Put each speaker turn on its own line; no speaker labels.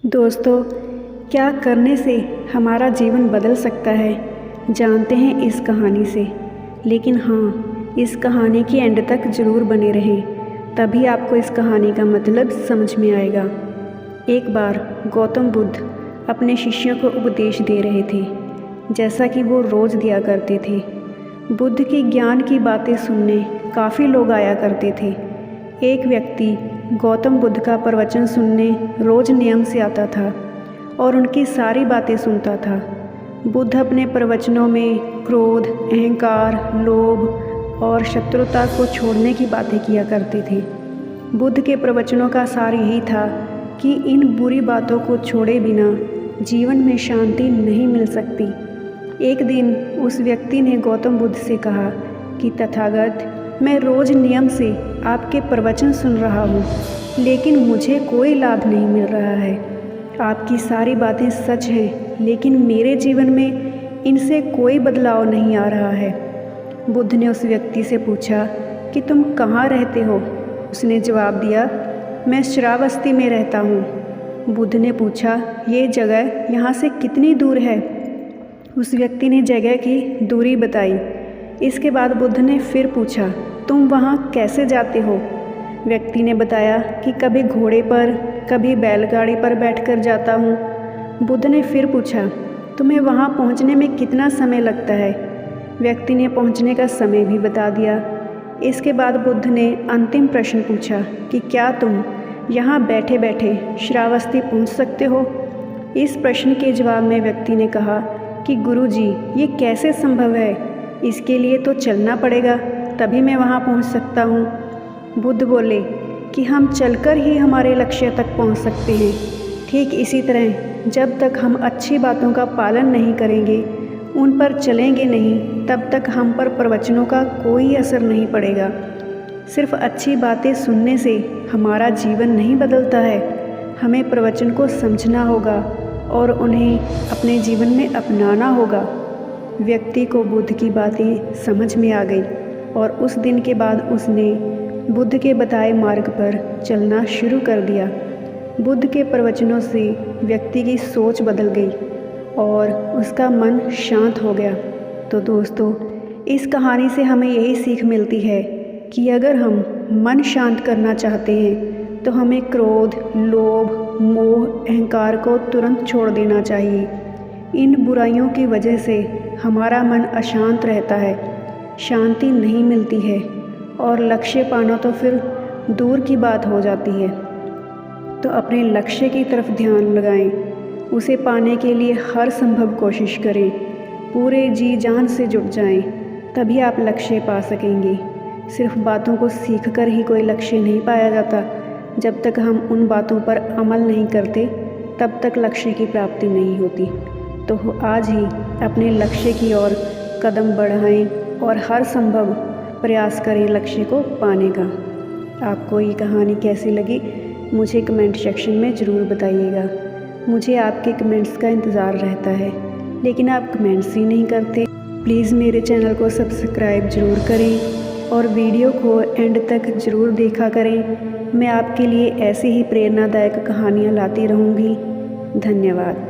दोस्तों, क्या करने से हमारा जीवन बदल सकता है, जानते हैं इस कहानी से। लेकिन हाँ, इस कहानी की एंड तक ज़रूर बने रहें, तभी आपको इस कहानी का मतलब समझ में आएगा। एक बार गौतम बुद्ध अपने शिष्यों को उपदेश दे रहे थे, जैसा कि वो रोज़ दिया करते थे। बुद्ध की ज्ञान की बातें सुनने काफ़ी लोग आया करते थे। एक व्यक्ति गौतम बुद्ध का प्रवचन सुनने रोज़ नियम से आता था और उनकी सारी बातें सुनता था। बुद्ध अपने प्रवचनों में क्रोध, अहंकार, लोभ और शत्रुता को छोड़ने की बातें किया करते थे। बुद्ध के प्रवचनों का सार यही था कि इन बुरी बातों को छोड़े बिना जीवन में शांति नहीं मिल सकती। एक दिन उस व्यक्ति ने गौतम बुद्ध से कहा कि तथागत, मैं रोज़ नियम से आपके प्रवचन सुन रहा हूँ, लेकिन मुझे कोई लाभ नहीं मिल रहा है। आपकी सारी बातें सच हैं, लेकिन मेरे जीवन में इनसे कोई बदलाव नहीं आ रहा है। बुद्ध ने उस व्यक्ति से पूछा कि तुम कहाँ रहते हो? उसने जवाब दिया, मैं श्रावस्ती में रहता हूँ। बुद्ध ने पूछा, ये जगह यहाँ से कितनी दूर है? उस व्यक्ति ने जगह की दूरी बताई। इसके बाद बुद्ध ने फिर पूछा, तुम वहाँ कैसे जाते हो? व्यक्ति ने बताया कि कभी घोड़े पर, कभी बैलगाड़ी पर बैठकर जाता हूँ। बुद्ध ने फिर पूछा, तुम्हें वहाँ पहुँचने में कितना समय लगता है? व्यक्ति ने पहुँचने का समय भी बता दिया। इसके बाद बुद्ध ने अंतिम प्रश्न पूछा कि क्या तुम यहाँ बैठे बैठे श्रावस्ती पहुँच सकते हो? इस प्रश्न के जवाब में व्यक्ति ने कहा कि गुरुजी, ये कैसे संभव है? इसके लिए तो चलना पड़ेगा, तभी मैं वहाँ पहुँच सकता हूँ। बुद्ध बोले कि हम चलकर ही हमारे लक्ष्य तक पहुँच सकते हैं। ठीक इसी तरह जब तक हम अच्छी बातों का पालन नहीं करेंगे, उन पर चलेंगे नहीं, तब तक हम पर प्रवचनों का कोई असर नहीं पड़ेगा। सिर्फ अच्छी बातें सुनने से हमारा जीवन नहीं बदलता है। हमें प्रवचन को समझना होगा और उन्हें अपने जीवन में अपनाना होगा। व्यक्ति को बुद्ध की बातें समझ में आ गई और उस दिन के बाद उसने बुद्ध के बताए मार्ग पर चलना शुरू कर दिया। बुद्ध के प्रवचनों से व्यक्ति की सोच बदल गई और उसका मन शांत हो गया। तो दोस्तों, इस कहानी से हमें यही सीख मिलती है कि अगर हम मन शांत करना चाहते हैं तो हमें क्रोध, लोभ, मोह, अहंकार को तुरंत छोड़ देना चाहिए। इन बुराइयों की वजह से हमारा मन अशांत रहता है, शांति नहीं मिलती है और लक्ष्य पाना तो फिर दूर की बात हो जाती है। तो अपने लक्ष्य की तरफ ध्यान लगाएं, उसे पाने के लिए हर संभव कोशिश करें, पूरे जी जान से जुट जाएं, तभी आप लक्ष्य पा सकेंगे। सिर्फ बातों को सीख कर ही कोई लक्ष्य नहीं पाया जाता। जब तक हम उन बातों पर अमल नहीं करते, तब तक लक्ष्य की प्राप्ति नहीं होती। तो आज ही अपने लक्ष्य की ओर कदम बढ़ाएं और हर संभव प्रयास करें लक्ष्य को पाने का। आपको ये कहानी कैसी लगी, मुझे कमेंट सेक्शन में ज़रूर बताइएगा। मुझे आपके कमेंट्स का इंतज़ार रहता है, लेकिन आप कमेंट्स ही नहीं करते। प्लीज़ मेरे चैनल को सब्सक्राइब ज़रूर करें और वीडियो को एंड तक ज़रूर देखा करें। मैं आपके लिए ऐसी ही प्रेरणादायक कहानियाँ लाती रहूँगी। धन्यवाद।